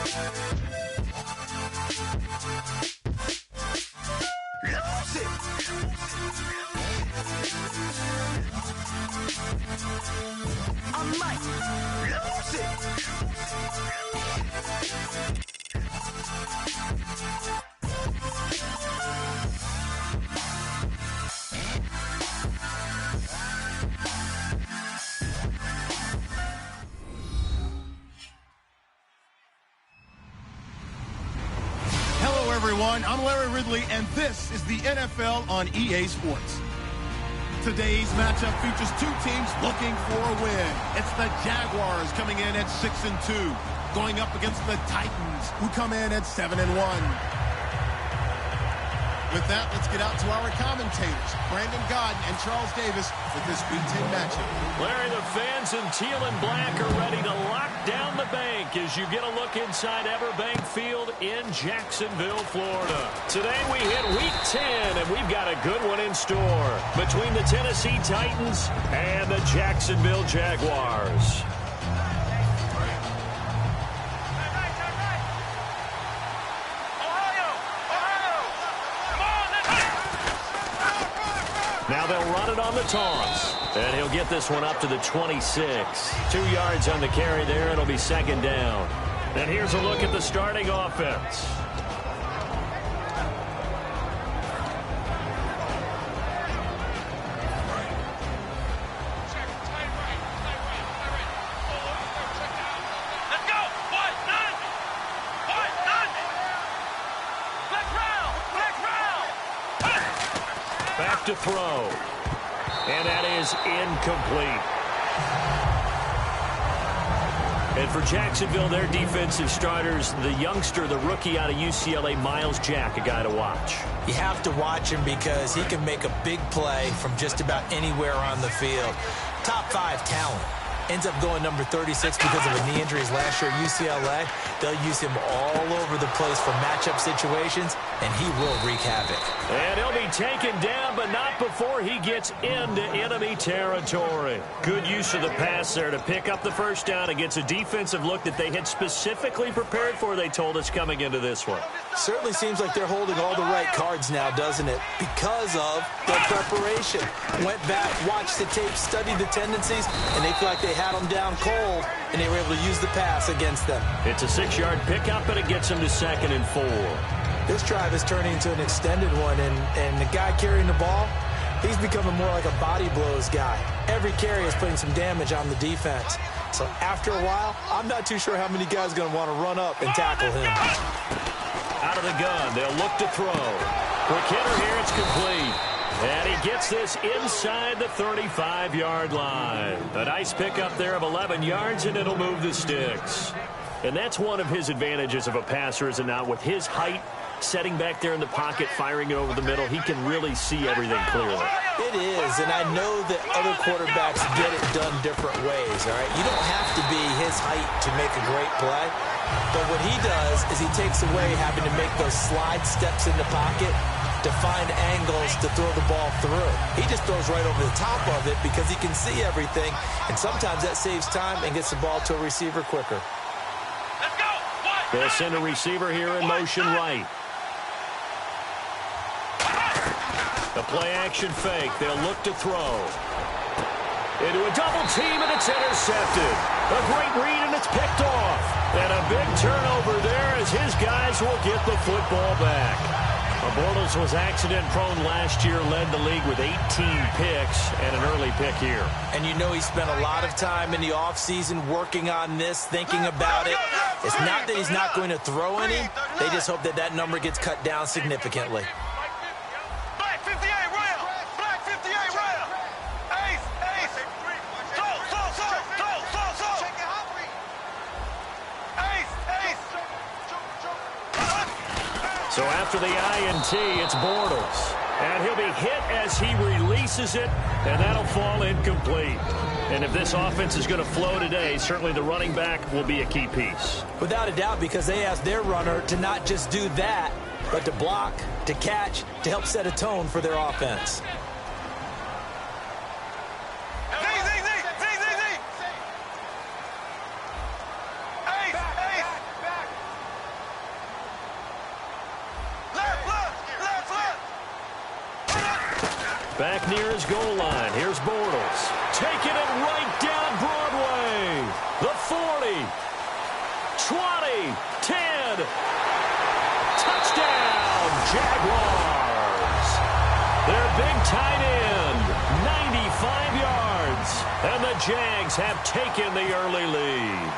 I might lose it. Hello, everyone. I'm Larry Ridley, and this is the NFL on EA Sports. Today's matchup features two teams looking for a win. It's the Jaguars coming in at 6-2, going up against the Titans, who come in at 7-1. With that, let's get out to our commentators, Brandon Godden and Charles Davis, with this Week 10 matchup. Larry, the fans in teal and black are ready to lock down the bank as you get a look inside Everbank Field in Jacksonville, Florida. Today we hit Week 10, and we've got a good one in store between the Tennessee Titans and the Jacksonville Jaguars. Now they'll run it on the toss, and he'll get this one up to the 26. 2 yards on the carry there. It'll be second down. And here's a look at the starting offense. Back to throw. And that is incomplete. And for Jacksonville, their defensive starters, the youngster, the rookie out of UCLA, Miles Jack, a guy to watch. You have to watch him because he can make a big play from just about anywhere on the field. Top 5 talent. Ends up going number 36 because of a knee injury last year at UCLA. They'll use him all over the place for matchup situations, and he will wreak havoc. And he'll be taken down, but not before he gets into enemy territory. Good use of the pass there to pick up the first down against a defensive look that they had specifically prepared for, they told us, coming into this one. Certainly seems like they're holding all the right cards now, doesn't it? Because of their preparation. Went back, watched the tape, studied the tendencies, and they feel like they had them down cold, and they were able to use the pass against them. It's a 6-yard pickup, and it gets them to 2nd and 4. This drive is turning into an extended one, and the guy carrying the ball, he's becoming more like a body blows guy. Every carry is putting some damage on the defense. So after a while, I'm not too sure how many guys are going to want to run up and tackle him. Out of the gun, they'll look to throw. Quick hitter here, it's complete. And he gets this inside the 35-yard line. A nice pickup there of 11 yards, and it'll move the sticks. And that's one of his advantages of a passer, is it not? With his height, setting back there in the pocket, firing it over the middle, he can really see everything clearly. It is, and I know that other quarterbacks get it done different ways, all right? You don't have to be his height to make a great play, but what he does is he takes away having to make those slide steps in the pocket to find angles to throw the ball through. He just throws right over the top of it because he can see everything, and sometimes that saves time and gets the ball to a receiver quicker. They'll send a receiver here in motion right. The play-action fake. They'll look to throw. Into a double team, and it's intercepted. A great read, and it's picked off. And a big turnover there as his guys will get the football back. Bortles was accident-prone last year, led the league with 18 picks and an early pick here. And you know he spent a lot of time in the offseason working on this, thinking about it. It's not that he's not going to throw any. They just hope that that number gets cut down significantly. So after the INT, it's Bortles. And he'll be hit as he releases it, and that'll fall incomplete. And if this offense is going to flow today, certainly the running back will be a key piece. Without a doubt, because they asked their runner to not just do that, but to block, to catch, to help set a tone for their offense. Back near his goal line. Here's Bortles. Taking it right down Broadway. The 40. 20. 10. Touchdown, Jaguars. Their big tight end. 95 yards. And the Jags have taken the early lead.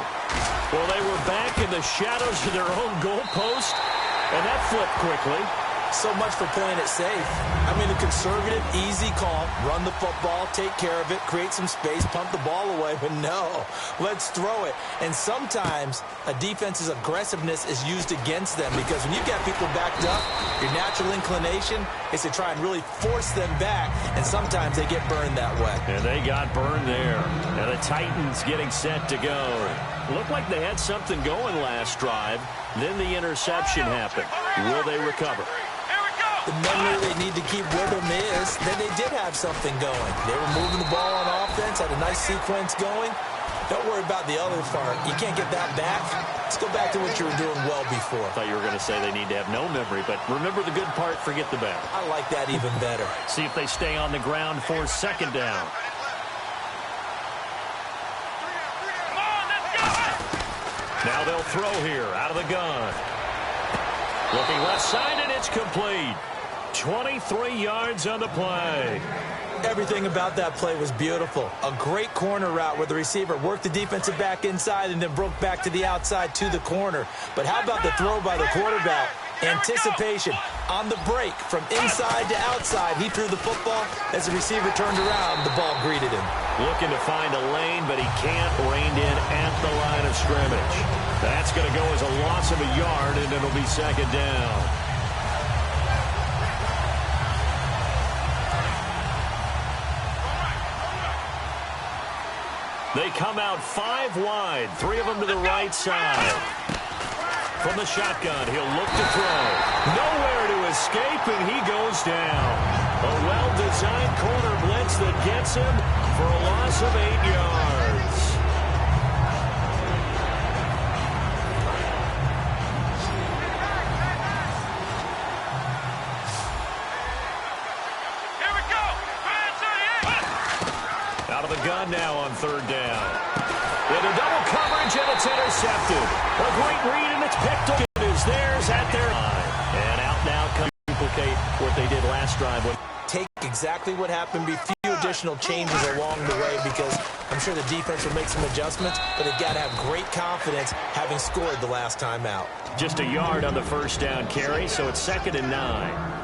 Well, they were back in the shadows of their own goalpost, and that flipped quickly. So much for playing it safe. I mean, a conservative, easy call. Run the football, take care of it, create some space, pump the ball away. But no, let's throw it. And sometimes a defense's aggressiveness is used against them because when you've got people backed up, your natural inclination is to try and really force them back. And sometimes they get burned that way. And they got burned there. And the Titans getting set to go. Looked like they had something going last drive. Then the interception happened. Will they recover? The memory they need to keep with them is that they did have something going. They were moving the ball on offense, had a nice sequence going. Don't worry about the other part. You can't get that back. Let's go back to what you were doing well before. I thought you were going to say they need to have no memory, but remember the good part, forget the bad. I like that even better. See if they stay on the ground for second down. Now they'll throw here out of the gun. Looking left side, and it's complete. 23 yards on the play. Everything about that play was beautiful. A great corner route where the receiver worked the defensive back inside and then broke back to the outside to the corner. But how about the throw by the quarterback? Anticipation on the break from inside to outside. He threw the football. As the receiver turned around, the ball greeted him. Looking to find a lane, but he can't. Reined in at the line of scrimmage. That's going to go as a loss of a yard, and it'll be second down. They come out 5 wide, 3 of them to the right side. From the shotgun, he'll look to throw. Nowhere to escape, and he goes down. A well-designed corner blitz that gets him for a loss of 8 yards. Here we go. Out of the gun now on third down. Into double coverage, and it's intercepted. A great read, and it's picked up. It is theirs at their line. And out now comes to duplicate what they did last drive. Take exactly what happened, be few additional changes along the way because I'm sure the defense will make some adjustments, but they've got to have great confidence having scored the last time out. Just a yard on the first down carry, so it's 2nd and 9.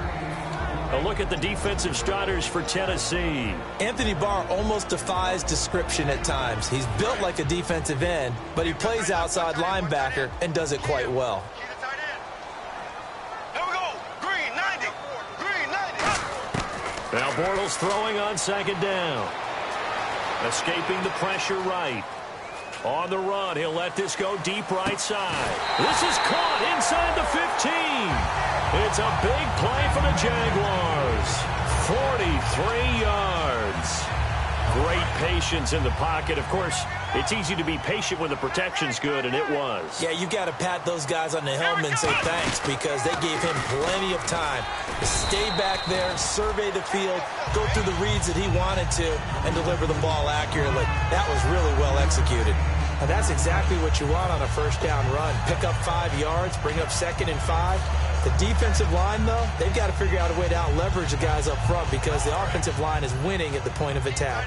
A look at the defensive starters for Tennessee. Anthony Barr almost defies description at times. He's built like a defensive end, but he plays outside linebacker and does it quite well. Here we go. Green 90. Green 90. Now Bortles throwing on 2nd down. Escaping the pressure right. On the run, he'll let this go deep right side. This is caught inside the 15. It's a big play for the Jaguars. 43 yards. Great patience in the pocket. Of course, it's easy to be patient when the protection's good, and it was. Yeah, you got to pat those guys on the helmet and say thanks because they gave him plenty of time to stay back there, survey the field, go through the reads that he wanted to, and deliver the ball accurately. That was really well executed. And that's exactly what you want on a first down run. Pick up 5 yards, bring up 2nd and 5. The defensive line, though, they've got to figure out a way to out-leverage the guys up front because the offensive line is winning at the point of attack.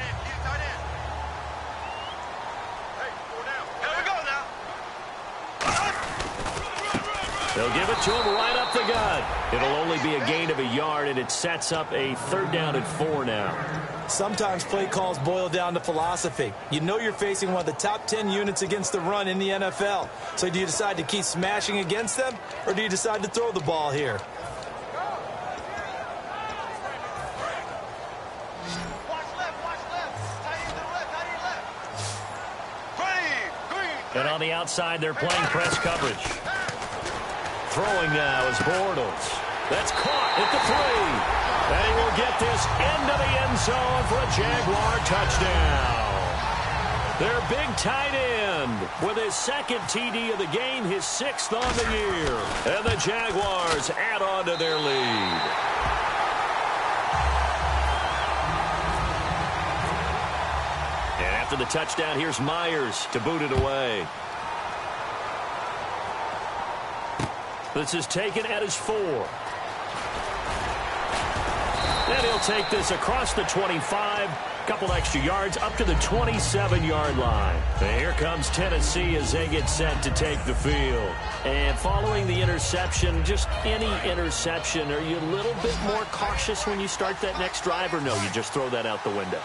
They'll give it to him right up the gut. It'll only be a gain of a yard, and it sets up a 3rd down and 4 now. Sometimes play calls boil down to philosophy. You know you're facing one of the top 10 units against the run in the NFL. So do you decide to keep smashing against them, or do you decide to throw the ball here? And on the outside, they're playing press coverage. Throwing now is Bortles. That's caught at the 3. And he will get this into the end zone for a Jaguar touchdown. Their big tight end with his 2nd TD of the game, his 6th on the year. And the Jaguars add on to their lead. after the touchdown. Here's Myers to boot it away. This is taken at his 4. And he'll take this across the 25. Couple extra yards up to the 27-yard line. And here comes Tennessee as they get set to take the field. And following the interception, just any interception, are you a little bit more cautious when you start that next drive, or no, you just throw that out the window?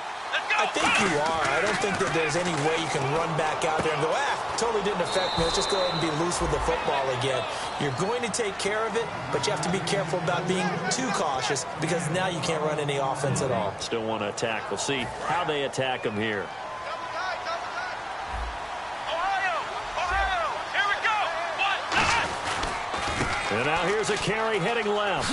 I think you are. I don't think that there's any way you can run back out there and go, totally didn't affect me. Let's just go ahead and be loose with the football again. You're going to take care of it, but you have to be careful about being too cautious because now you can't run any offense at all. Still want to attack. We'll see how they attack him here. Ohio, here we go. And now here's a carry heading left.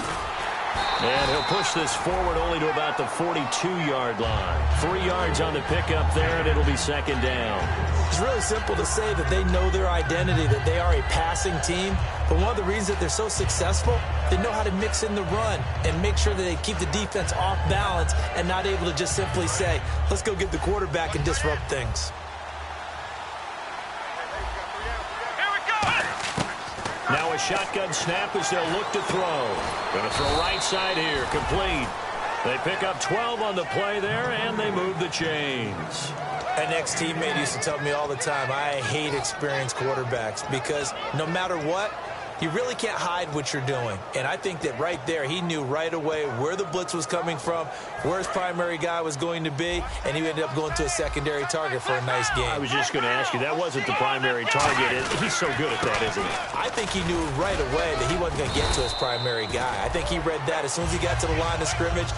And he'll push this forward only to about the 42-yard line. 3 yards on the pickup there, and it'll be second down. It's really simple to say that they know their identity, that they are a passing team. But one of the reasons that they're so successful, they know how to mix in the run and make sure that they keep the defense off balance and not able to just simply say, let's go get the quarterback and disrupt things. Now a shotgun snap as they'll look to throw. Going to throw right side here, complete. They pick up 12 on the play there, and they move the chains. An ex-teammate used to tell me all the time, I hate experienced quarterbacks because no matter what, you really can't hide what you're doing. And I think that right there, he knew right away where the blitz was coming from, where his primary guy was going to be, and he ended up going to a secondary target for a nice game. I was just going to ask you, that wasn't the primary target. He's so good at that, isn't he? I think he knew right away that he wasn't going to get to his primary guy. I think he read that as soon as he got to the line of scrimmage,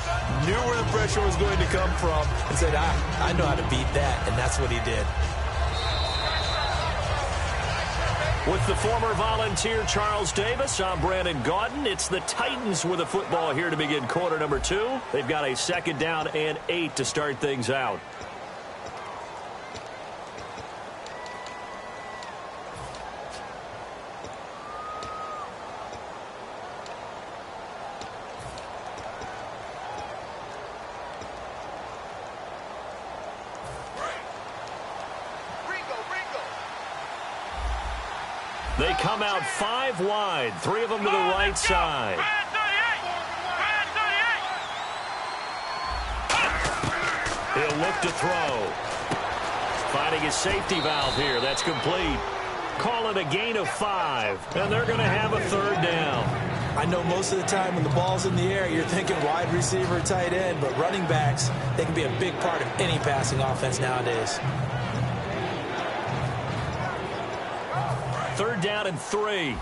knew where the pressure was going to come from, and said, I know how to beat that, and that's what he did. With the former Volunteer Charles Davis, I'm Brandon Gaudin. It's the Titans with the football here to begin quarter number 2. They've got a second down and 8 to start things out. They come out 5 wide, 3 of them to the right side. He'll look to throw. Finding his safety valve here. That's complete. Call it a gain of 5, and they're going to have a third down. I know most of the time when the ball's in the air, you're thinking wide receiver, tight end, but running backs, they can be a big part of any passing offense nowadays. Third down and 3.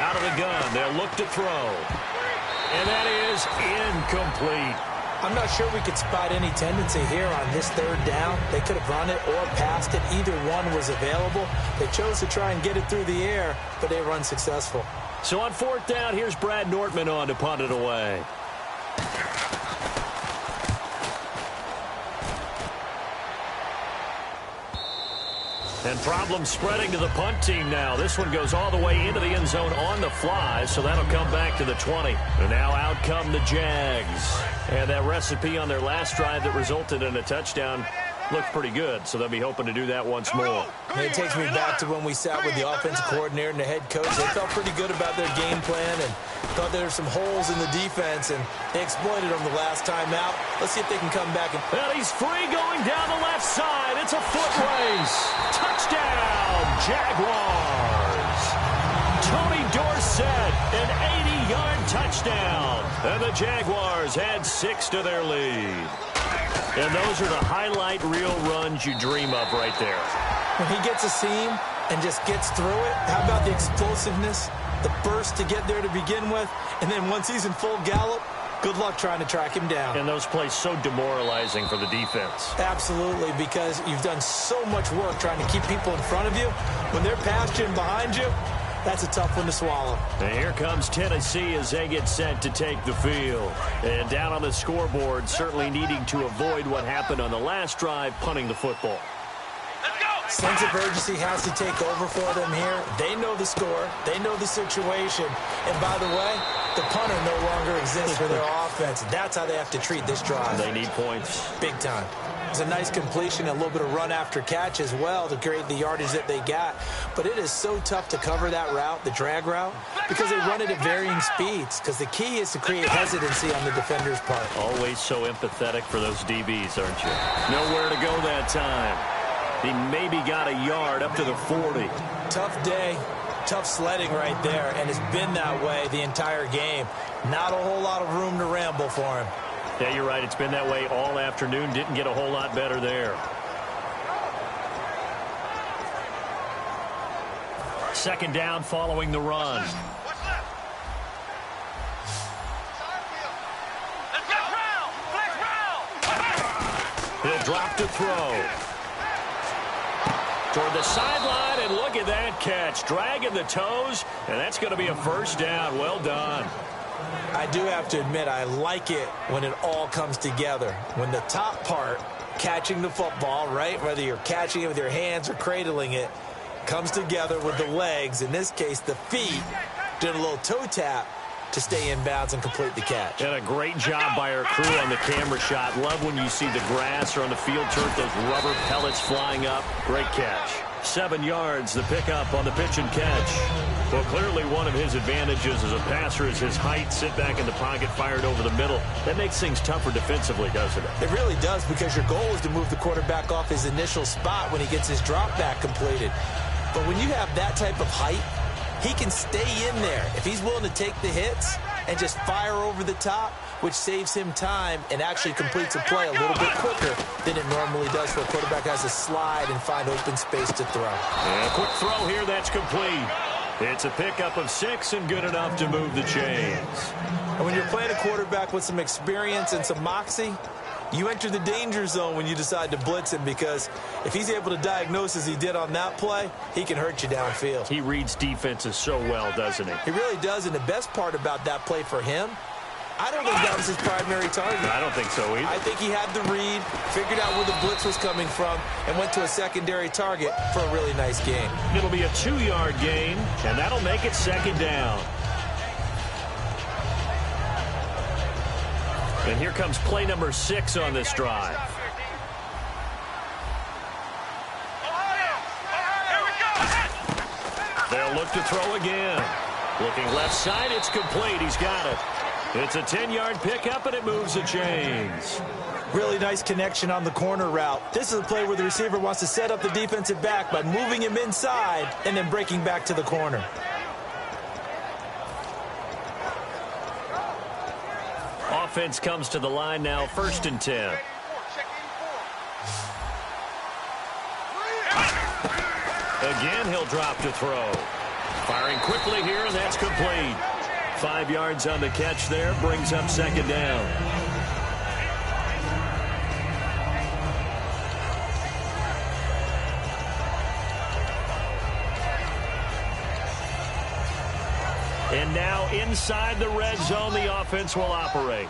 Out of the gun, they'll look to throw. And that is incomplete. I'm not sure we could spot any tendency here on this third down. They could have run it or passed it. Either one was available. They chose to try and get it through the air, but they were unsuccessful. So on fourth down, here's Brad Nortman on to punt it away. And problems spreading to the punt team now. This one goes all the way into the end zone on the fly, so that'll come back to the 20. And now out come the Jags. And that recipe on their last drive that resulted in a touchdown looked pretty good, so they'll be hoping to do that once more. And it takes me back to when we sat with the offensive coordinator and the head coach. They felt pretty good about their game plan and thought there were some holes in the defense, and they exploited them the last time out. Let's see if they can come back. And he's free going down the left side. It's a foot race. Touchdown, Jaguars. Tony Dorsett, an 80-yard touchdown. And the Jaguars add 6 to their lead. And those are the highlight reel runs you dream of right there. When he gets a seam and just gets through it, how about the explosiveness, the burst to get there to begin with, and then once he's in full gallop, good luck trying to track him down. And those plays so demoralizing for the defense. Absolutely, because you've done so much work trying to keep people in front of you. When they're past you and behind you, that's a tough one to swallow. And here comes Tennessee as they get set to take the field. And down on the scoreboard, certainly needing to avoid what happened on the last drive, punting the football. Sense of urgency has to take over for them here. They know the score. They know the situation. And by the way, The punter no longer exists for their offense. That's how they have to treat this drive. They need points. Big time. It's a nice completion, a little bit of run after catch as well to create the yardage that they got. But it is so tough to cover that route, the drag route, because they run it at varying speeds. Because the key is to create hesitancy on the defender's part. Always so empathetic for those DBs, aren't you? Nowhere to go that time. He maybe got a yard up to the 40. Tough day. Tough sledding right there, and it's been that way the entire game. Not a whole lot of room to ramble for him. Yeah, you're right. It's been that way all afternoon. Didn't get a whole lot better there. Second down following the run. He'll drop to throw. Toward the sideline, and look at that catch. Dragging the toes, and that's going to be a first down. Well done. I do have to admit, I like it when it all comes together. When the top part, catching the football, right, whether you're catching it with your hands or cradling it, comes together with the legs, in this case the feet, did a little toe tap to stay in bounds and complete the catch. And a great job by our crew on the camera shot. Love when you see the grass or on the field turf, those rubber pellets flying up. Great catch. 7 yards, the pickup on the pitch and catch. Well, clearly one of his advantages as a passer is his height. Sit back in the pocket, fired over the middle. That makes things tougher defensively, doesn't it? It really does, because your goal is to move the quarterback off his initial spot when he gets his drop back completed. But when you have that type of height, he can stay in there if he's willing to take the hits and just fire over the top, which saves him time and actually completes a play a little bit quicker than it normally does for a quarterback who has to slide and find open space to throw. And a quick throw here, that's complete. It's a pickup of 6 and good enough to move the chains. And when you're playing a quarterback with some experience and some moxie, you enter the danger zone when you decide to blitz him, because if he's able to diagnose as he did on that play, he can hurt you downfield. He reads defenses so well, doesn't he? He really does, and the best part about that play for him, I don't think that was his primary target. I don't think so either. I think he had the read, figured out where the blitz was coming from, and went to a secondary target for a really nice gain. It'll be a 2-yard gain, and that'll make it second down. And here comes play number 6 on this drive. They'll look to throw again. Looking left side, it's complete. He's got it. It's a 10-yard pickup, and it moves the chains. Really nice connection on the corner route. This is a play where the receiver wants to set up the defensive back by moving him inside and then breaking back to the corner. Offense comes to the line now, 1st and 10. Again, he'll drop to throw. Firing quickly here, and that's complete. 5 yards on the catch there, brings up second down. And now inside the red zone, the offense will operate.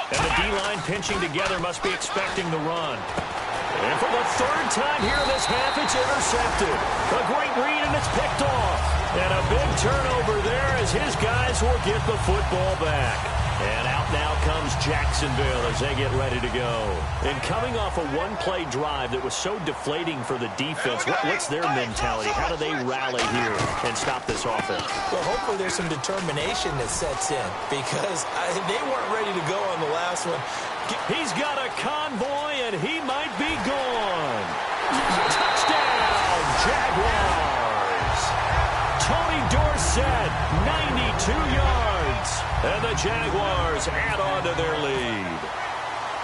And the D-line pinching together, must be expecting the run. And for the 3rd time here in this half, it's intercepted. A great read, and it's picked off. And a big turnover there as his guys will get the football back. And out now comes Jacksonville as they get ready to go. And coming off a one-play drive that was so deflating for the defense, what's their mentality? How do they rally here and stop this offense? Well, hopefully there's some determination that sets in, because they weren't ready to go on the last one. He's got a convoy, and he might be gone. Touchdown, Jaguars. Tony Dorsett, 92 yards. And the Jaguars add on to their lead.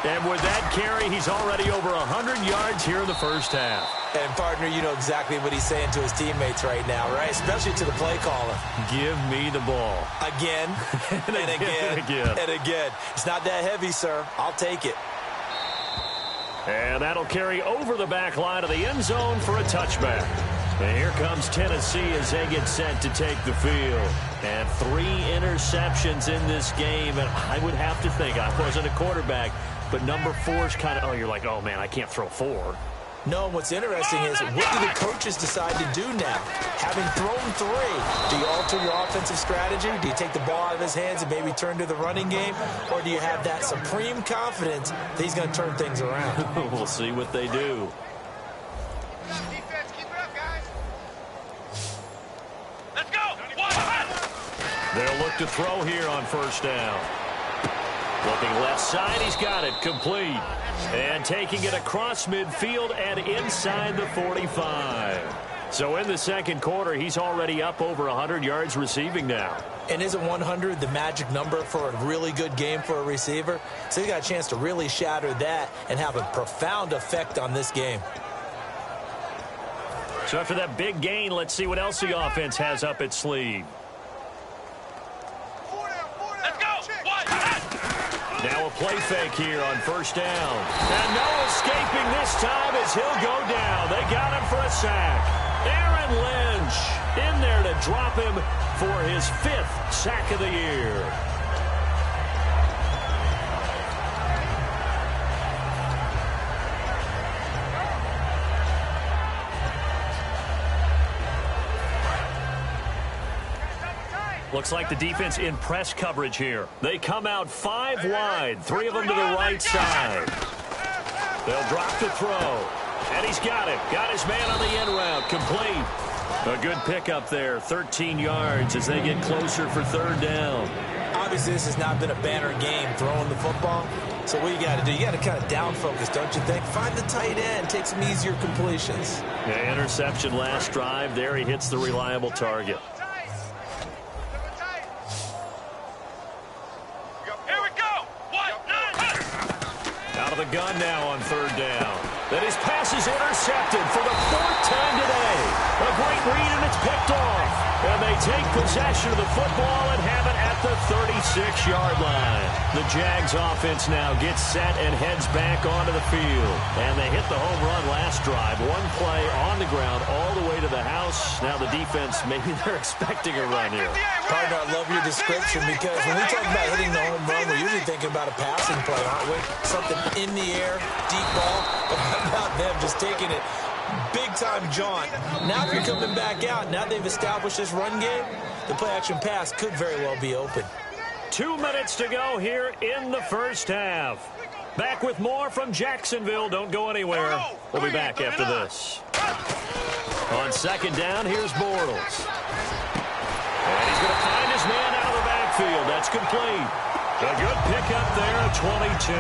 And with that carry, he's already over 100 yards here in the first half. And, partner, you know exactly what he's saying to his teammates right now, right? Especially to the play caller. Give me the ball. Again, and again, and again. It's not that heavy, sir. I'll take it. And that'll carry over the back line of the end zone for a touchback. And here comes Tennessee as they get set to take the field. And 3 interceptions in this game. And I would have to think, I wasn't a quarterback, but number 4 is kind of, you're like, oh, man, I can't throw 4. No, what's interesting is what do the coaches decide to do now? Having thrown 3, do you alter your offensive strategy? Do you take the ball out of his hands and maybe turn to the running game? Or do you have that supreme confidence that he's going to turn things around? We'll see what they do. Defense, keep it up, guys. Let's go. They'll look to throw here on first down. Looking left side, he's got it, complete. And taking it across midfield and inside the 45. So in the second quarter, he's already up over 100 yards receiving now. And isn't 100 the magic number for a really good game for a receiver? So he's got a chance to really shatter that and have a profound effect on this game. So after that big gain, let's see what else the offense has up its sleeve. Let's go. Now a play fake here on first down. And no escaping this time as he'll go down. They got him for a sack. Aaron Lynch in there to drop him for his 5th sack of the year. Looks like the defense in press coverage here. They come out 5 wide, 3 of them to the right side. They'll drop the throw. And he's got it. Got his man on the end route. Complete. A good pickup there. 13 yards as they get closer for third down. Obviously, this has not been a banner game throwing the football. So what you got to do, you got to kind of down focus, don't you think? Find the tight end. Take some easier completions. Yeah, interception last drive. There he hits the reliable target. The gun now on third down. Then his pass is intercepted for the 4th time today. A great read, and it's picked off. And they take possession of the football and have it at the 36-yard line. The Jags offense now gets set and heads back onto the field. And they hit the home run last drive. 1 play on the ground all the way to the house. Now the defense, maybe they're expecting a run here. Partner, I love your description because when we talk about hitting the home run, we're usually thinking about a passing play, aren't we? Something in the air, deep ball. But how about them just taking it big-time jaunt? Now if you're coming back out, now they've established this run game, the play-action pass could very well be open. 2 minutes to go here in the first half. Back with more from Jacksonville. Don't go anywhere. We'll be back after this. On second down, here's Bortles. And he's going to find his man out of the backfield. That's complete. A good pickup there at 22.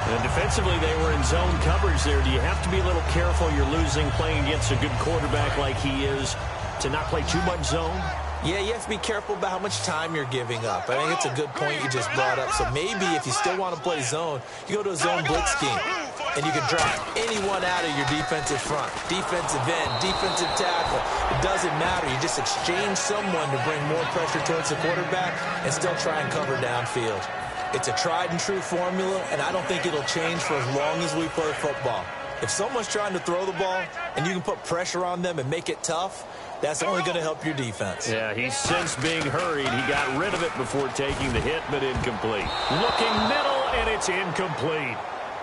And defensively, they were in zone coverage there. Do you have to be a little careful? You're losing playing against a good quarterback like he is to not play too much zone? Yeah, you have to be careful about how much time you're giving up. I think it's a good point you just brought up. So maybe if you still want to play zone, you go to a zone blitz scheme. And you can drop anyone out of your defensive front. Defensive end, defensive tackle. It doesn't matter. You just exchange someone to bring more pressure towards the quarterback and still try and cover downfield. It's a tried and true formula, and I don't think it'll change for as long as we play football. If someone's trying to throw the ball and you can put pressure on them and make it tough, that's only going to help your defense. Yeah, he's since being hurried. He got rid of it before taking the hit, but incomplete. Looking middle, and it's incomplete.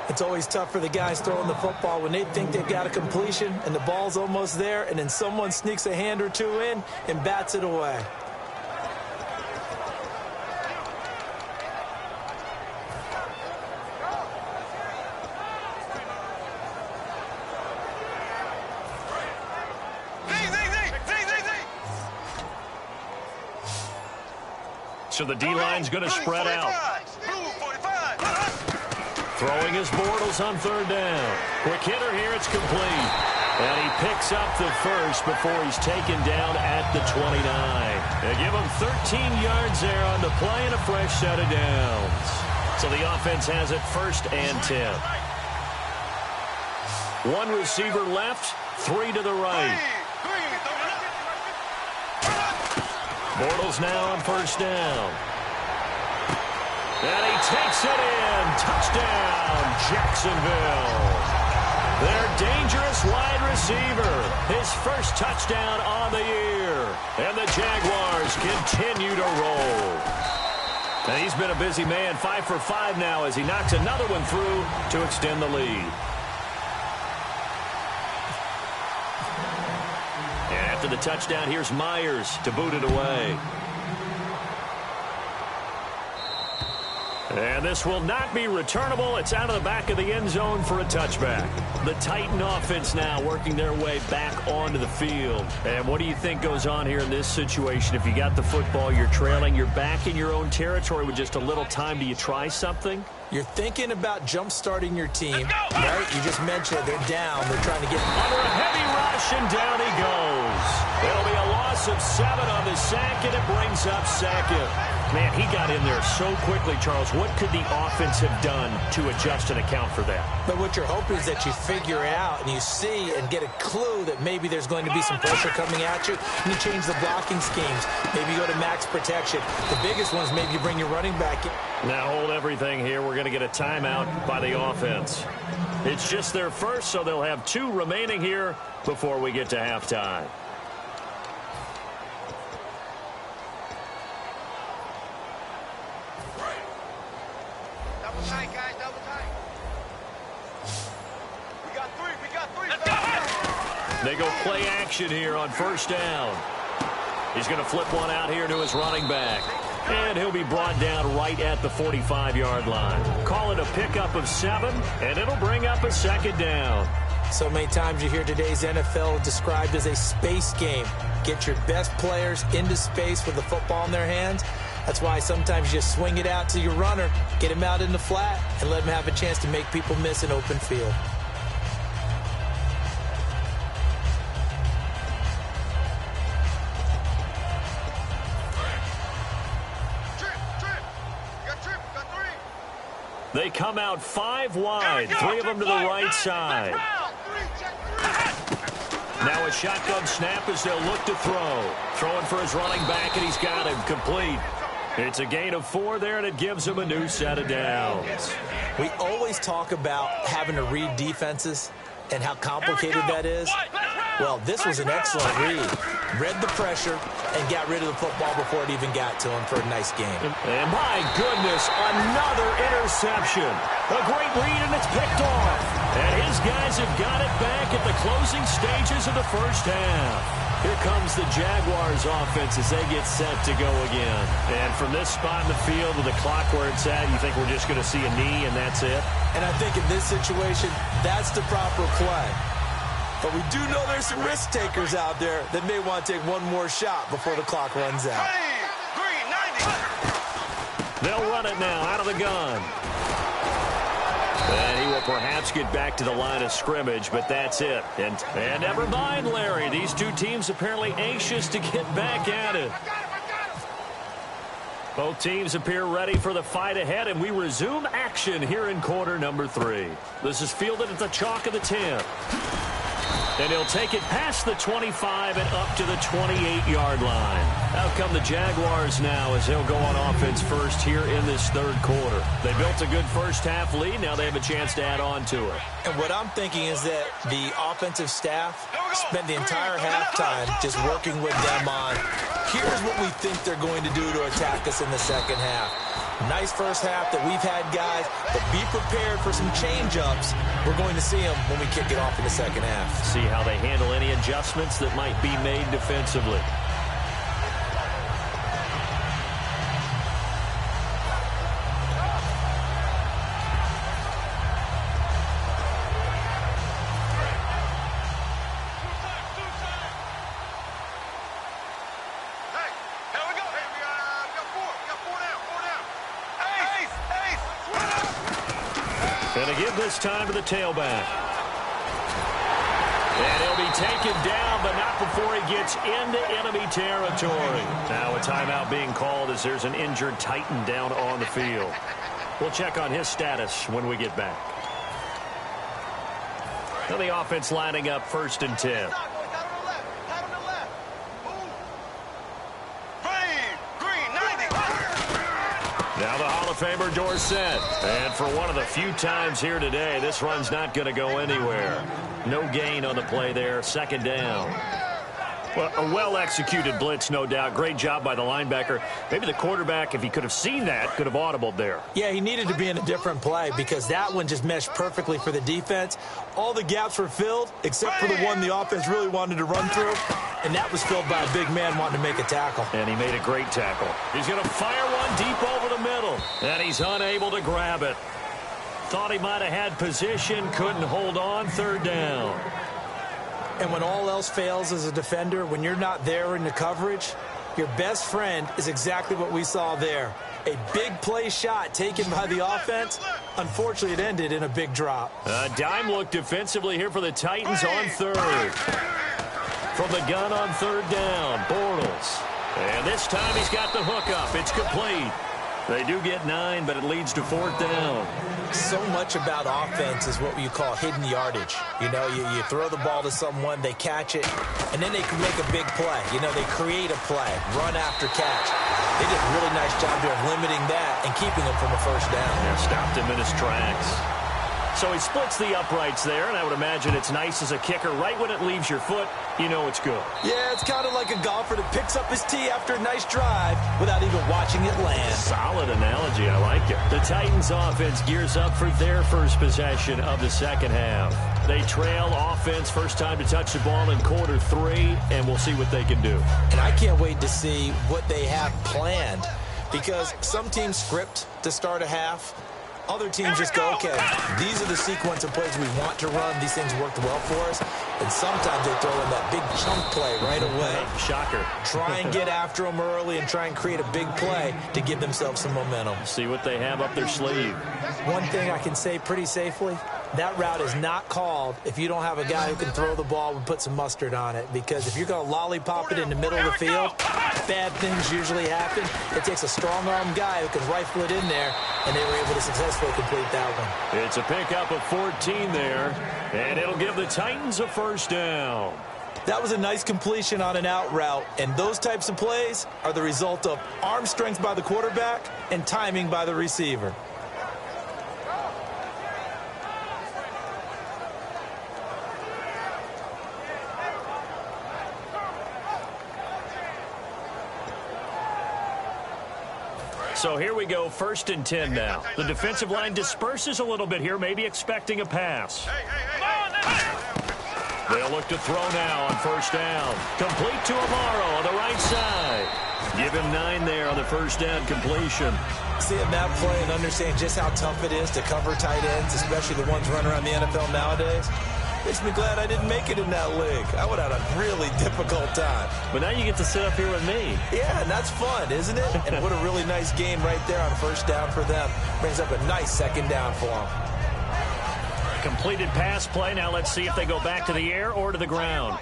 It's always tough for the guys throwing the football when they think they've got a completion and the ball's almost there, and then someone sneaks a hand or two in and bats it away. So the D-line's going to spread out. Throwing his Bortles on third down. Quick hitter here, it's complete. And he picks up the first before he's taken down at the 29. They give him 13 yards there on the play and a fresh set of downs. So the offense has it 1st and 10. 1 receiver left, 3 to the right. Bortles now on first down. And he takes it in. Touchdown, Jacksonville. Their dangerous wide receiver. His first touchdown on the year. And the Jaguars continue to roll. And he's been a busy man. 5 for 5 now as he knocks another one through to extend the lead. after the touchdown. Here's Myers to boot it away. And this will not be returnable. It's out of the back of the end zone for a touchback. The Titan offense now working their way back onto the field. And what do you think goes on here in this situation? If you got the football, you're trailing, you're back in your own territory with just a little time. Do you try something? You're thinking about jump-starting your team, right? You just mentioned they're down. They're trying to get under a heavy rush, and down he goes. It'll be a loss of 7 on the sack, and it brings up second. Man, he got in there so quickly, Charles. What could the offense have done to adjust and account for that? But what you're hoping is that you figure it out and you see and get a clue that maybe there's going to be some pressure coming at you, and you change the blocking schemes. Maybe you go to max protection. The biggest one is maybe you bring your running back in. Now hold everything here. We're going to get a timeout by the offense. It's just their first, so they'll have 2 remaining here before we get to halftime. Double tight, guys, double tight. We got 3. Let's go! They go play action here on first down. He's going to flip one out here to his running back. And he'll be brought down right at the 45-yard line. Call it a pickup of 7, and it'll bring up a second down. So many times you hear today's NFL described as a space game. Get your best players into space with the football in their hands. That's why sometimes you just swing it out to your runner, get him out in the flat, and let him have a chance to make people miss an open field. They come out 5 wide, 3 of them to the right side. Now a shotgun snap as they'll look to throw. Throwing for his running back, and he's got him complete. It's a gain of 4 there, and it gives him a new set of downs. We always talk about having to read defenses and how complicated that is. Well, this was an excellent read. Read the pressure and got rid of the football before it even got to him for a nice game. And my goodness, another interception. A great read, and it's picked off. And his guys have got it back at the closing stages of the first half. Here comes the Jaguars offense as they get set to go again. And from this spot in the field with the clock where it's at, you think we're just going to see a knee and that's it? And I think in this situation, that's the proper play. But we do know there's some risk takers out there that may want to take one more shot before the clock runs out. They'll run it now out of the gun. And he will perhaps get back to the line of scrimmage, but that's it. And never mind, Larry. These 2 teams apparently anxious to get back at it. Both teams appear ready for the fight ahead, and we resume action here in quarter number 3. This is fielded at the chalk of the 10. And he'll take it past the 25 and up to the 28-yard line. Out come the Jaguars now as they'll go on offense first here in this third quarter. They built a good first-half lead. Now they have a chance to add on to it. And what I'm thinking is that the offensive staff spent the entire halftime just working with them on, here's what we think they're going to do to attack us in the second half. Nice first half that we've had, guys, but be prepared for some change-ups. We're going to see them when we kick it off in the second half. See how they handle any adjustments that might be made defensively. Going to give this time to the tailback. And he'll be taken down, but not before he gets into enemy territory. Now a timeout being called as there's an injured Titan down on the field. We'll check on his status when we get back. Now the offense lining up 1st and 10. Now the Hall of Famer Dorsett. And for one of the few times here today, this run's not going to go anywhere. No gain on the play there. 2nd down. Well, a well-executed blitz, no doubt. Great job by the linebacker. Maybe the quarterback, if he could have seen that, could have audibled there. Yeah, he needed to be in a different play because that one just meshed perfectly for the defense. All the gaps were filled except for the one the offense really wanted to run through, and that was filled by a big man wanting to make a tackle. And he made a great tackle. He's going to fire one deep over the middle, and he's unable to grab it. Thought he might have had position, couldn't hold on, third down. And when all else fails as a defender, when you're not there in the coverage, your best friend is exactly what we saw there. A big play shot taken by the offense. Unfortunately, it ended in a big drop. A dime look defensively here for the Titans on third. From the gun on third down, Bortles. And this time he's got the hook up. It's complete. They do get 9, but it leads to fourth down. So much about offense is what you call hidden yardage. You know, you throw the ball to someone, they catch it, and then they can make a big play. You know, they create a play, run after catch. They did a really nice job there of limiting that and keeping him from a first down. Yeah, stopped him in his tracks. So he splits the uprights there, and I would imagine it's nice as a kicker. Right when it leaves your foot, you know it's good. Yeah, it's kind of like a golfer that picks up his tee after a nice drive without even watching it land. Solid analogy. I like it. The Titans offense gears up for their first possession of the second half. They trail offense, first time to touch the ball in quarter 3, and we'll see what they can do. And I can't wait to see what they have planned because some teams script to start a half. Other teams just go, okay, these are the sequence of plays we want to run. These things worked well for us. And sometimes they throw in that big chunk play right away. Shocker. Try and get after them early and try and create a big play to give themselves some momentum. See what they have up their sleeve. One thing I can say pretty safely, that route is not called if you don't have a guy who can throw the ball and put some mustard on it. Because if you're going to lollipop it in the middle of the field, bad things usually happen. It takes a strong-arm guy who can rifle it in there, and they were able to successfully complete that one. It's a pickup of 14 there, and it'll give the Titans a first down. That was a nice completion on an out route, and those types of plays are the result of arm strength by the quarterback and timing by the receiver. So here we go, 1st and 10 now. The defensive line disperses a little bit here, maybe expecting a pass. They'll look to throw now on first down. Complete to Amaro on the right side. Give him 9 there on the first down completion. Seeing that play and understanding just how tough it is to cover tight ends, especially the ones running around the NFL nowadays, makes me glad I didn't make it in that league. I would have had a really difficult time. But now you get to sit up here with me. Yeah, and that's fun, isn't it? And what a really nice game right there on first down for them. Brings up a nice second down for them. Completed pass play. Now let's see if they go back to the air or to the ground.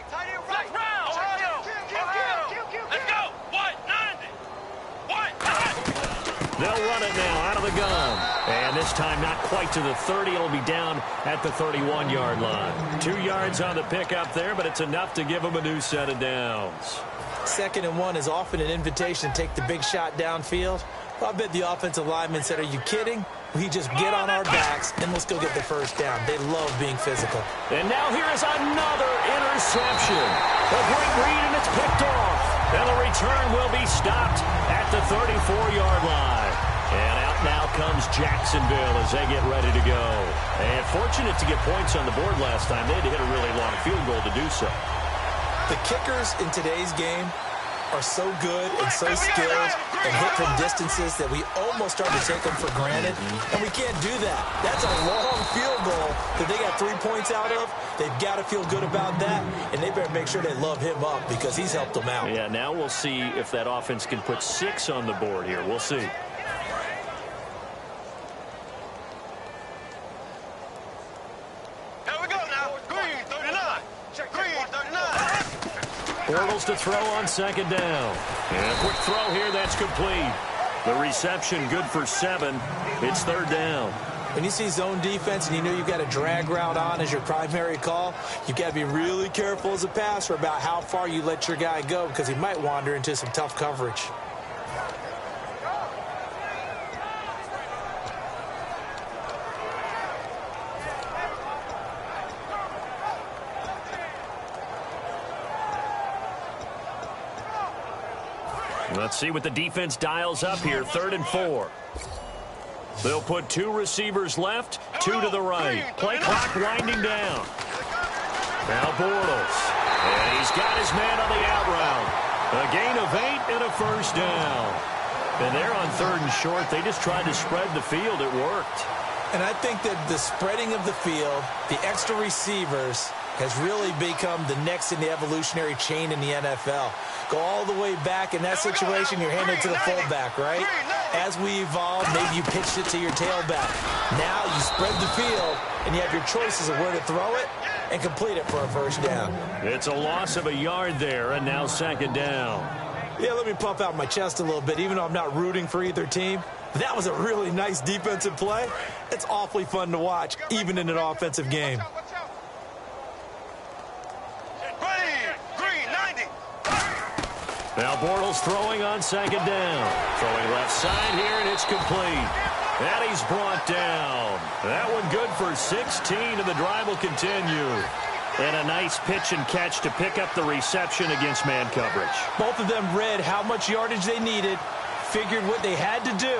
They'll run it now out of the gun. And this time not quite to the 30. It'll be down at the 31-yard line. 2 yards on the pickup there, but it's enough to give them a new set of downs. 2nd and 1 is often an invitation to take the big shot downfield. Well, I bet the offensive lineman said, are you kidding? We just get on our backs and let's go get the first down. They love being physical. And now here is another interception. A great read, and it's picked off. And the return will be stopped at the 34-yard line. And out now comes Jacksonville as they get ready to go. And fortunate to get points on the board last time. They had to hit a really long field goal to do so. The kickers in today's game are so good and so skilled and hit from distances that we almost start to take them for granted, and we can't do that. That's a long field goal that they got 3 points out of. They've got to feel good about that, and they better make sure they love him up because he's helped them out. Yeah, now we'll see if that offense can put 6 on the board here. We'll see. Here we go now. Green 39. Green 39. Bortles to throw on second down. And a quick throw here, that's complete. The reception good for 7. It's third down. When you see zone defense and you know you've got a drag route on as your primary call, you've got to be really careful as a passer about how far you let your guy go because he might wander into some tough coverage. Let's see what the defense dials up here. 3rd and 4. They'll put 2 receivers left, 2 to the right. Play clock winding down. Now Bortles. And he's got his man on the out route. A gain of 8 and a first down. And they're on 3rd and short. They just tried to spread the field. It worked. And I think that the spreading of the field, the extra receivers, has really become the next in the evolutionary chain in the NFL. Go all the way back. In that situation, you're handed to the fullback, right? As we evolve, maybe you pitched it to your tailback. Now you spread the field, and you have your choices of where to throw it and complete it for a first down. It's a loss of a yard there, and now 2nd down. Yeah, let me puff out my chest a little bit, even though I'm not rooting for either team. That was a really nice defensive play. It's awfully fun to watch, even in an offensive game. Now Bortles throwing on 2nd down. Throwing left side here, and it's complete. And he's brought down. That one good for 16, and the drive will continue. And a nice pitch and catch to pick up the reception against man coverage. Both of them read how much yardage they needed, figured what they had to do,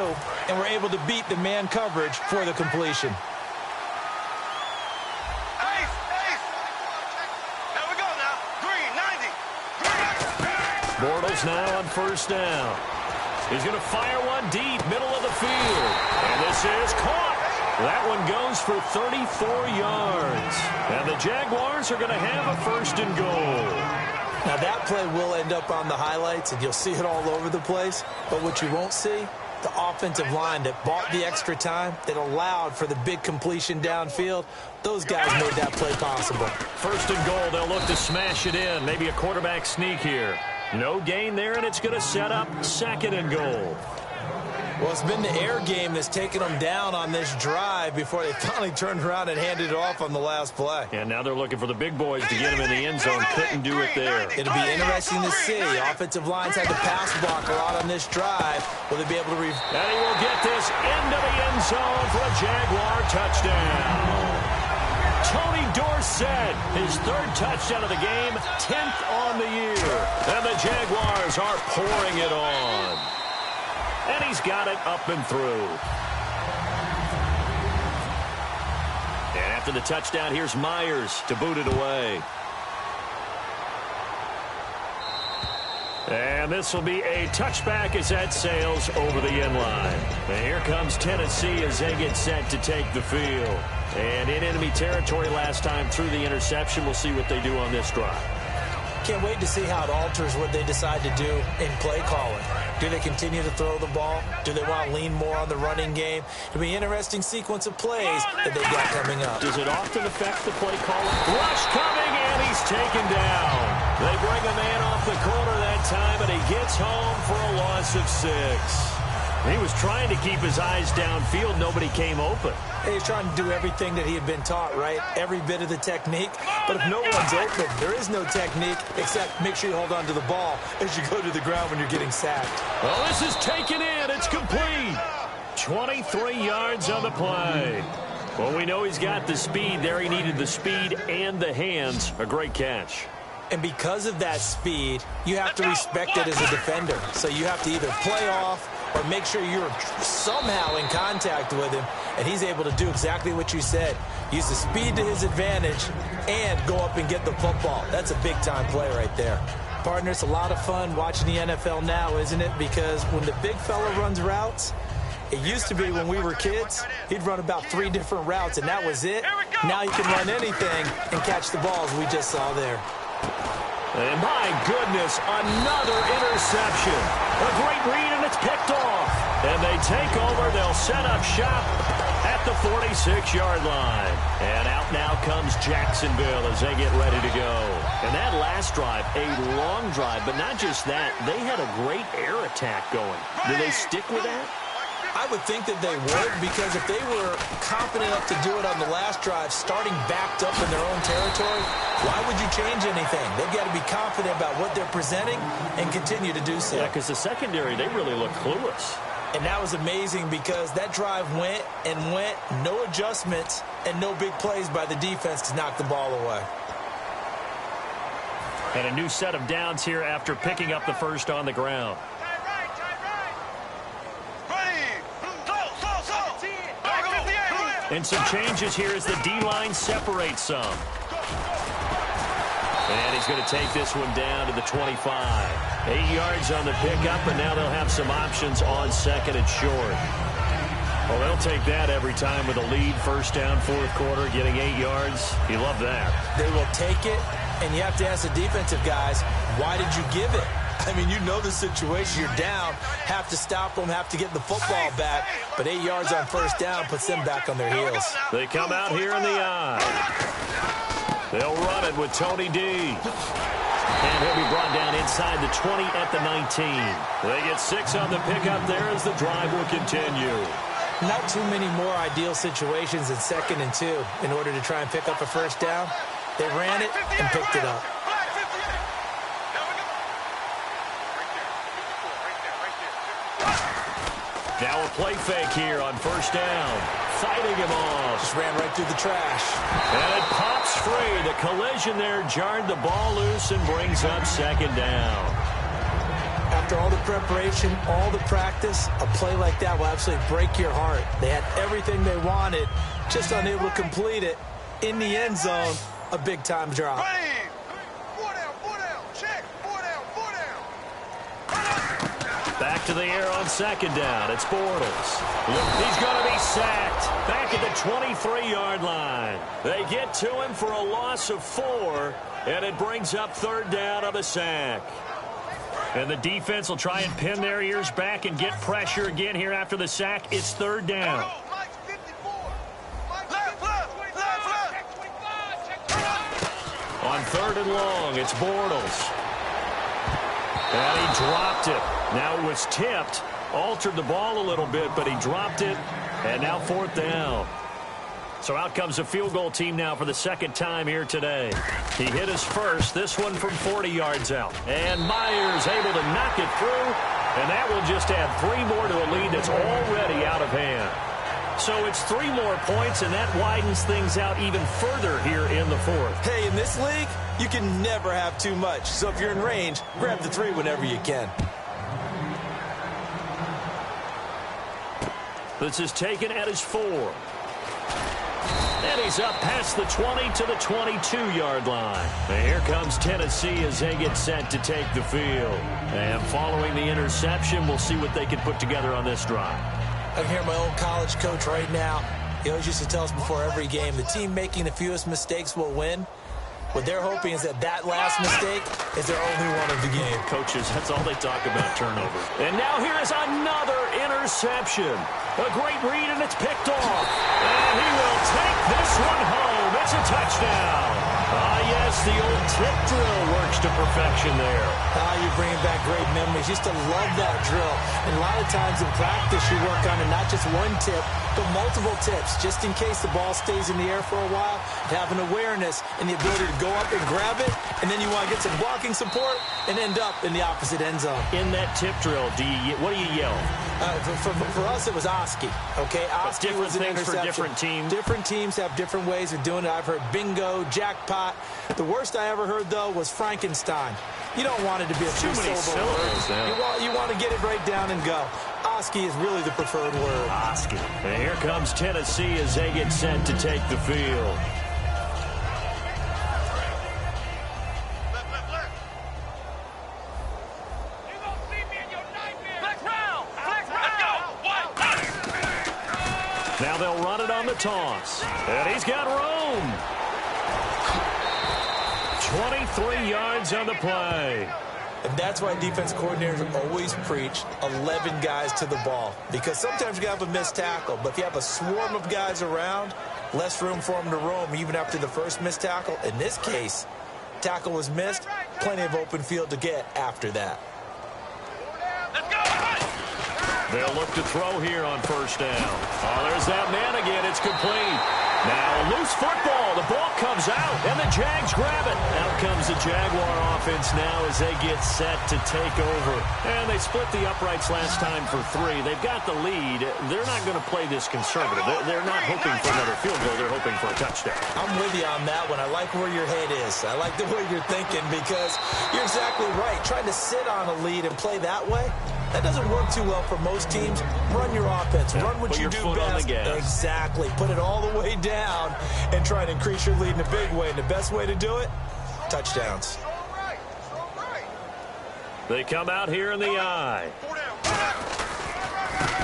and were able to beat the man coverage for the completion. Bortles now on 1st down. He's going to fire one deep, middle of the field. And this is caught. That one goes for 34 yards. And the Jaguars are going to have a 1st and goal. Now that play will end up on the highlights, and you'll see it all over the place. But what you won't see, the offensive line that bought the extra time, that allowed for the big completion downfield, those guys made that play possible. 1st and goal, they'll look to smash it in. Maybe a quarterback sneak here. No gain there, and it's going to set up 2nd and goal. Well, it's been the air game that's taken them down on this drive before they finally turned around and handed it off on the last play. And now they're looking for the big boys to get him in the end zone. Couldn't do it there. It'll be interesting to see. Offensive lines had to pass block a lot on this drive. Will they be able to... And he will get this into the end zone for a Jaguar touchdown. Tony Dorsett, his 3rd touchdown of the game, 10th on the year. And the Jaguars are pouring it on. And he's got it up and through. And after the touchdown, here's Myers to boot it away. And this will be a touchback as that sails over the end line. And here comes Tennessee as they get set to take the field. And in enemy territory last time through the interception. We'll see what they do on this drive. Can't wait to see how it alters what they decide to do in play calling. Do they continue to throw the ball? Do they want to lean more on the running game? It'll be an interesting sequence of plays that they've got coming up. Does it often affect the play calling? Rush coming, and he's taken down. They bring a man off the corner that time, and he gets home for a loss of 6. He was trying to keep his eyes downfield. Nobody came open. He's trying to do everything that he had been taught, right? Every bit of the technique. But if no one's open, there is no technique except make sure you hold on to the ball as you go to the ground when you're getting sacked. Well, this is taken in. It's complete. 23 yards on the play. Well, we know he's got the speed there. He needed the speed and the hands. A great catch. And because of that speed, you have to respect it as a defender. So you have to either play off or make sure you're somehow in contact with him, and he's able to do exactly what you said. Use the speed to his advantage and go up and get the football. That's a big-time play right there. Partner, it's a lot of fun watching the NFL now, isn't it? Because when the big fella runs routes, it used to be when we were kids, he'd run about 3 different routes, and that was it. Now he can run anything and catch the balls we just saw there. And my goodness, another interception. A great read, and it's picked off. And they take over. They'll set up shop at the 46-yard line. And out now comes Jacksonville as they get ready to go. And that last drive, a long drive, but not just that. They had a great air attack going. Do they stick with that? I would think that they would, because if they were confident enough to do it on the last drive, starting backed up in their own territory, why would you change anything? They've got to be confident about what they're presenting and continue to do so. Yeah, because the secondary, they really look clueless. And that was amazing because that drive went and went, no adjustments, and no big plays by the defense to knock the ball away. And a new set of downs here after picking up the first on the ground. And some changes here as the D-line separates some. And he's going to take this one down to the 25. 8 yards on the pickup, and now they'll have some options on second and short. Well, they'll take that every time with a lead, first down, fourth quarter, getting 8 yards. You love that. They will take it, and you have to ask the defensive guys, why did you give it? I mean, you know the situation. You're down, have to stop them, have to get the football back. But 8 yards on first down puts them back on their heels. They come out here in the eye. They'll run it with Tony D. And he'll be brought down inside the 20 at the 19. They get 6 on the pickup there as the drive will continue. Not too many more ideal situations in 2nd and 2 in order to try and pick up a first down. They ran it and picked it up. Now a play fake here on first down. Fighting him off. Just ran right through the trash. And it pops free. The collision there jarred the ball loose and brings up second down. After all the preparation, all the practice, a play like that will absolutely break your heart. They had everything they wanted, just unable to complete it. In the end zone, a big-time drop. Back to the air on second down. It's Bortles. He's going to be sacked. Back at the 23-yard line. They get to him for a loss of 4, and it brings up third down on the sack. And the defense will try and pin their ears back and get pressure again here after the sack. It's third down. On third and long, it's Bortles. And he dropped it. Now it was tipped, altered the ball a little bit, but he dropped it, and now fourth down. So out comes a field goal team now for the second time here today. He hit his first, this one from 40 yards out. And Myers able to knock it through, and that will just add 3 more to a lead that's already out of hand. So it's 3 more points, and that widens things out even further here in the fourth. Hey, in this league, you can never have too much. So if you're in range, grab the 3 whenever you can. This is taken at his 4. And he's up past the 20 to the 22-yard line. And here comes Tennessee as they get set to take the field. And following the interception, we'll see what they can put together on this drive. I can hear my old college coach right now. He always used to tell us before every game, the team making the fewest mistakes will win. What they're hoping is that last mistake is their only one of the game. Coaches, that's all they talk about, turnover. And now here is another interception. A great read, and it's picked off. And he will take this one home. It's a touchdown. Ah, yes, the old tip drill works to perfection there. You're bringing back great memories. Used to love that drill. And a lot of times in practice, you work on it, not just one tip, but multiple tips, just in case the ball stays in the air for a while. Have an awareness and the ability to go up and grab it, and then you want to get some blocking support and end up in the opposite end zone. In that tip drill, what do you yell? For us, it was Oski. Okay, Oski was an interception. For different teams. Different teams have different ways of doing it. I've heard bingo, jackpot. The worst I ever heard, though, was Frankenstein. You don't want it to be a too many syllables. You want to get it right down and go. Oski is really the preferred word. Oski. And here comes Tennessee as they get set to take the field. Now they'll run it on the toss. And he's got room. 23 yards on the play. And that's why defense coordinators always preach 11 guys to the ball. Because sometimes you have a missed tackle. But if you have a swarm of guys around, less room for them to roam even after the first missed tackle. In this case, tackle was missed. Plenty of open field to get after that. They'll look to throw here on first down. Oh, there's that man again. It's complete. Now, loose football. The ball comes out, and the Jags grab it. Out comes the Jaguar offense now as they get set to take over. And they split the uprights last time for 3. They've got the lead. They're not going to play this conservative. They're not hoping for another field goal. They're hoping for a touchdown. I'm with you on that one. I like where your head is. I like the way you're thinking because you're exactly right. Trying to sit on a lead and play that way, That doesn't work too well for most teams. Run your offense. Run what you do best. Exactly. Put it all the way down and try and increase your lead in a big way. And the best way to do it, touchdowns. They come out here in the eye.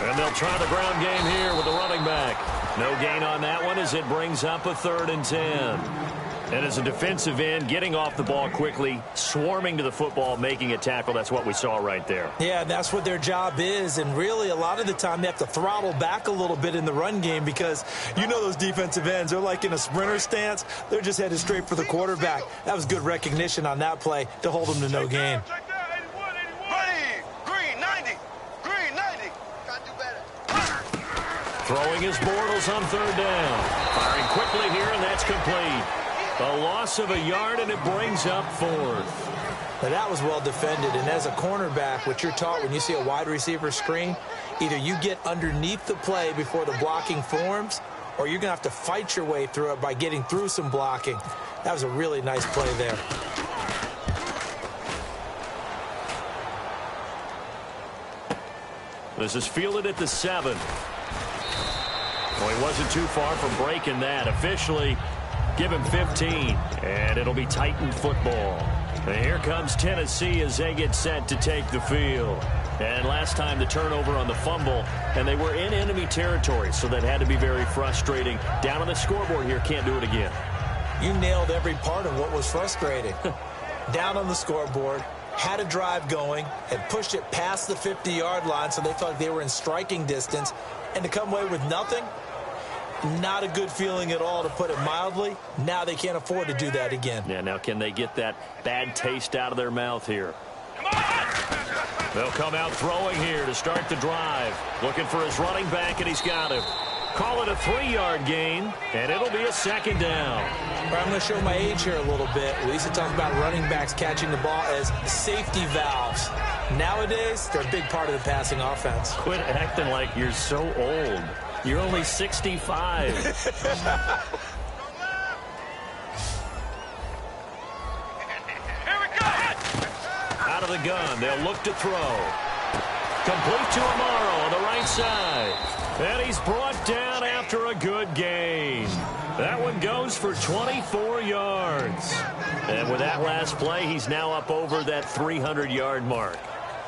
And they'll try the ground game here with the running back. No gain on that one as it brings up a 3rd and 10. And as a defensive end, getting off the ball quickly, swarming to the football, making a tackle, that's what we saw right there. Yeah, that's what their job is. And really, a lot of the time, they have to throttle back a little bit in the run game because you know those defensive ends, they're like in a sprinter stance. They're just headed straight for the quarterback. That was good recognition on that play to hold them to no gain. Throwing his Bortles on 3rd down. Firing quickly here, and that's complete. A loss of a yard, and it brings up 4th. Now, that was well defended, and as a cornerback, what you're taught when you see a wide receiver screen, either you get underneath the play before the blocking forms, or you're going to have to fight your way through it by getting through some blocking. That was a really nice play there. This is fielded at the 7. Well, he wasn't too far from breaking that. Officially, give him 15, and it'll be Titan football. And here comes Tennessee as they get set to take the field. And last time the turnover on the fumble, and they were in enemy territory, so that had to be very frustrating. Down on the scoreboard here, can't do it again. You nailed every part of what was frustrating. Down on the scoreboard, had a drive going, had pushed it past the 50-yard line, so they felt like they were in striking distance, and to come away with nothing, not a good feeling at all, to put it mildly. Now they can't afford to do that again. Yeah, now can they get that bad taste out of their mouth here? They'll come out throwing here to start the drive. Looking for his running back, and he's got him. Call it a 3-yard gain, and it'll be a 2nd down. I'm going to show my age here a little bit. We used to talk about running backs catching the ball as safety valves. Nowadays, they're a big part of the passing offense. Quit acting like you're so old. You're only 65. Out of the gun, they'll look to throw. Complete to Amaro on the right side. And he's brought down after a good gain. That one goes for 24 yards. And with that last play, he's now up over that 300-yard mark.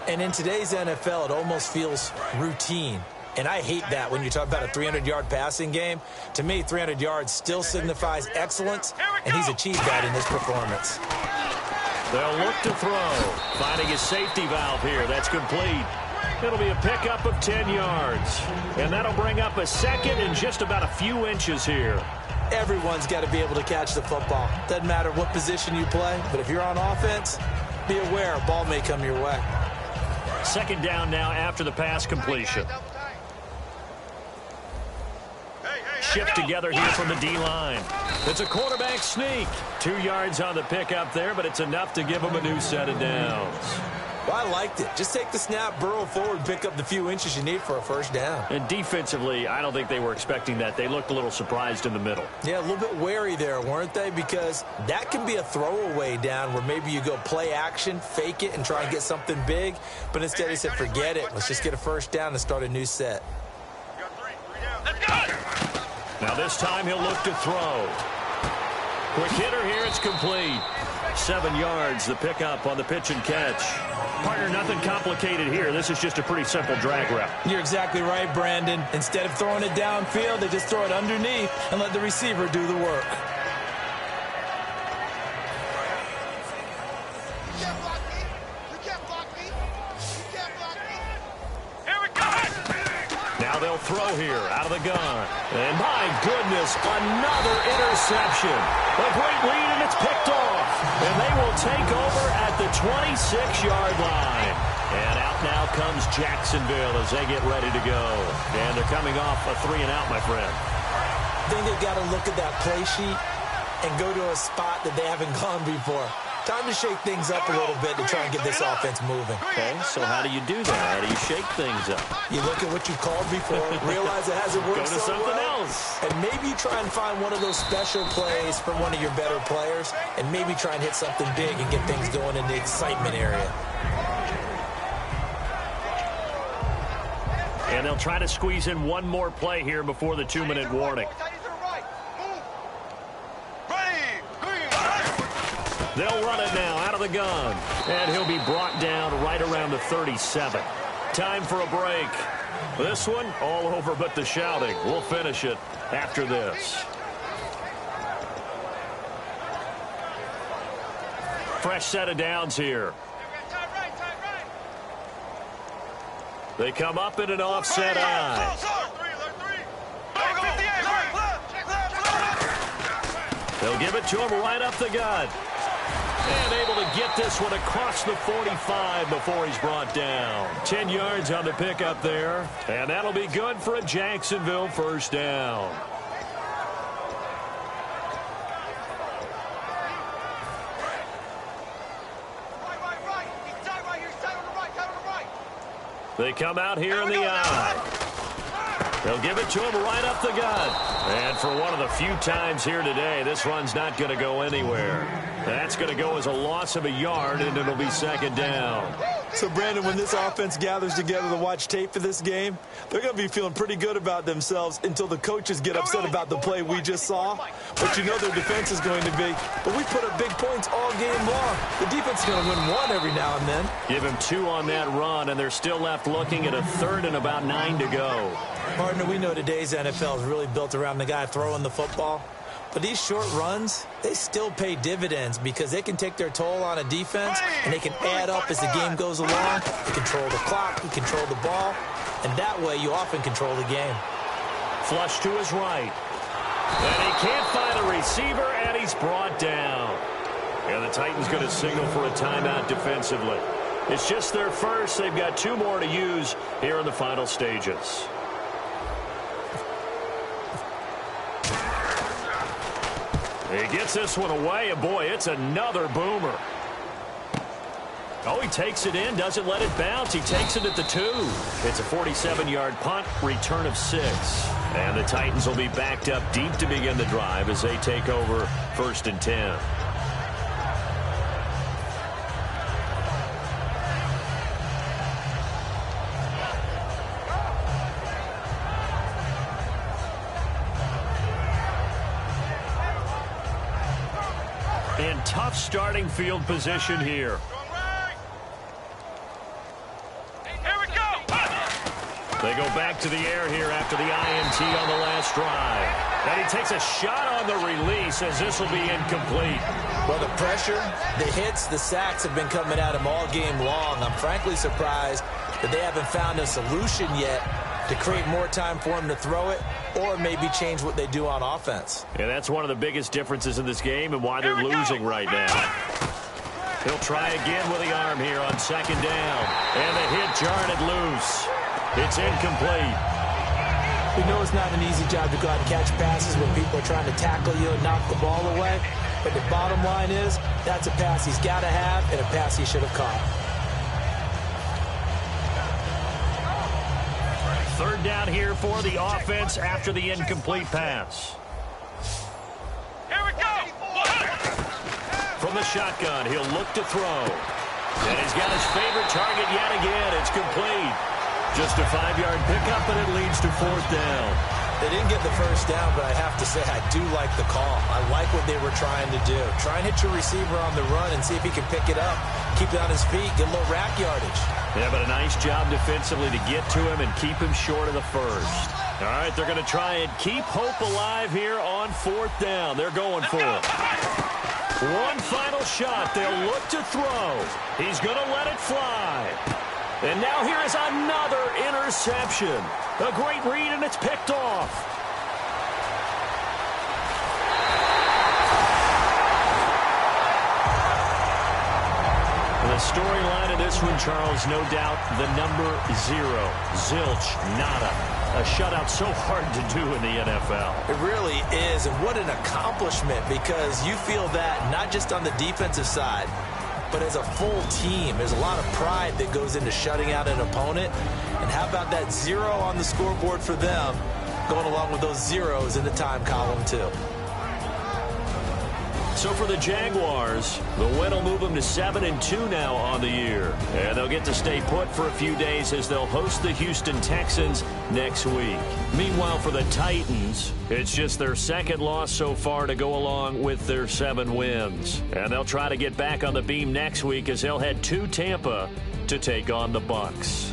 And in today's NFL, it almost feels routine. And I hate that when you talk about a 300-yard passing game. To me, 300 yards still signifies excellence, and he's achieved that in this performance. They'll look to throw. Finding his safety valve here. That's complete. It'll be a pickup of 10 yards. And that'll bring up a 2nd and just about a few inches here. Everyone's got to be able to catch the football. Doesn't matter what position you play, but if you're on offense, be aware a ball may come your way. 2nd down now after the pass completion. Shift together here from the D-line. It's a quarterback sneak. 2 yards on the pickup there, but it's enough to give him a new set of downs. Well, I liked it. Just take the snap, burrow forward, pick up the few inches you need for a 1st down. And defensively, I don't think they were expecting that. They looked a little surprised in the middle. Yeah, a little bit wary there, weren't they? Because that can be a throwaway down where maybe you go play action, fake it, and try and get something big. But instead he said, forget it. Let's just get a 1st down and start a new set. Let's go! Now this time he'll look to throw. Quick hitter here, it's complete. 7 yards, the pickup on the pitch and catch. Partner, nothing complicated here. This is just a pretty simple drag route. You're exactly right, Brandon. Instead of throwing it downfield, they just throw it underneath and let the receiver do the work. Now they'll throw here out of the gun. And my goodness, another interception. A great lead, and it's picked off. And they will take over at the 26-yard line. And out now comes Jacksonville as they get ready to go. And they're coming off a 3-and-out, my friend. I think they've got to look at that play sheet and go to a spot that they haven't gone before. Time to shake things up a little bit to try and get this offense moving. Okay, so how do you do that? How do you shake things up? You look at what you called before, realize it hasn't worked Go to so something well, else. and maybe you try and find one of those special plays from one of your better players, and maybe try and hit something big and get things going in the excitement area. And they'll try to squeeze in one more play here before the 2-minute warning. They'll run it now out of the gun. And he'll be brought down right around the 37. Time for a break. This one, all over but the shouting. We'll finish it after this. Fresh set of downs here. They come up in an offset eye. They'll give it to him right up the gut. And able to get this one across the 45 before he's brought down. 10 yards on the pickup there. And that'll be good for a Jacksonville first down. They come out here in the eye. They'll give it to him right up the gut. And for one of the few times here today, this run's not going to go anywhere. That's going to go as a loss of a yard, and it'll be second down. So, Brandon, when this offense gathers together to watch tape for this game, they're going to be feeling pretty good about themselves until the coaches get upset about the play we just saw. But you know their defense is going to be. But we put up big points all game long. The defense is going to win one every now and then. Give him 2 on that run, and they're still left looking at a third and about 9 to go. Partner, we know today's NFL is really built around the guy throwing the football. But these short runs, they still pay dividends because they can take their toll on a defense, and they can add up as the game goes along. You control the clock, you control the ball, and that way you often control the game. Flush to his right. And he can't find a receiver, and he's brought down. And the Titans going to signal for a timeout defensively. It's just their first. They've got 2 more to use here in the final stages. He gets this one away, and boy, it's another boomer. Oh, he takes it in, doesn't let it bounce. He takes it at the 2. It's a 47-yard punt, return of 6. And the Titans will be backed up deep to begin the drive as they take over 1st and 10. In tough starting field position here. They go back to the air here after the INT on the last drive. And he takes a shot on the release as this will be incomplete. Well, the pressure, the hits, the sacks have been coming at him all game long. I'm frankly surprised that they haven't found a solution yet to create more time for him to throw it or maybe change what they do on offense. And that's one of the biggest differences in this game and why they're losing right now. He'll try again with the arm here on 2nd down. And the hit jarred it loose. It's incomplete. We know it's not an easy job to go out and catch passes when people are trying to tackle you and knock the ball away. But the bottom line is that's a pass he's got to have and a pass he should have caught. 3rd down here for the offense after the incomplete pass. Here we go! From the shotgun, he'll look to throw. And he's got his favorite target yet again. It's complete. Just a 5-yard pickup, and it leads to 4th down. They didn't get the first down, but I have to say I do like the call. I like what they were trying to do. Try and hit your receiver on the run and see if he can pick it up. Keep it on his feet, get a little rack yardage. Yeah, but a nice job defensively to get to him and keep him short of the first. All right, they're going to try and keep hope alive here on 4th down. They're going for it. One final shot. They'll look to throw. He's going to let it fly. And now here is another interception. A great read, and it's picked off. The storyline of this one, Charles, no doubt the number 0. Zilch, nada. A shutout so hard to do in the NFL. It really is, and what an accomplishment, because you feel that not just on the defensive side, but as a full team. There's a lot of pride that goes into shutting out an opponent. And how about that 0 on the scoreboard for them, going along with those zeros in the time column, too. So for the Jaguars, the win will move them to 7-2 now on the year. And they'll get to stay put for a few days as they'll host the Houston Texans next week. Meanwhile, for the Titans, it's just their second loss so far to go along with their 7 wins. And they'll try to get back on the beam next week as they'll head to Tampa to take on the Bucs.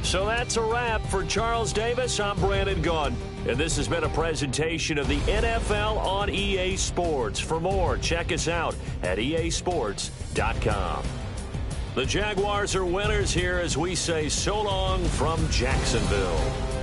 So that's a wrap. For Charles Davis, I'm Brandon Gaudin. And this has been a presentation of the NFL on EA Sports. For more, check us out at easports.com. The Jaguars are winners here as we say so long from Jacksonville.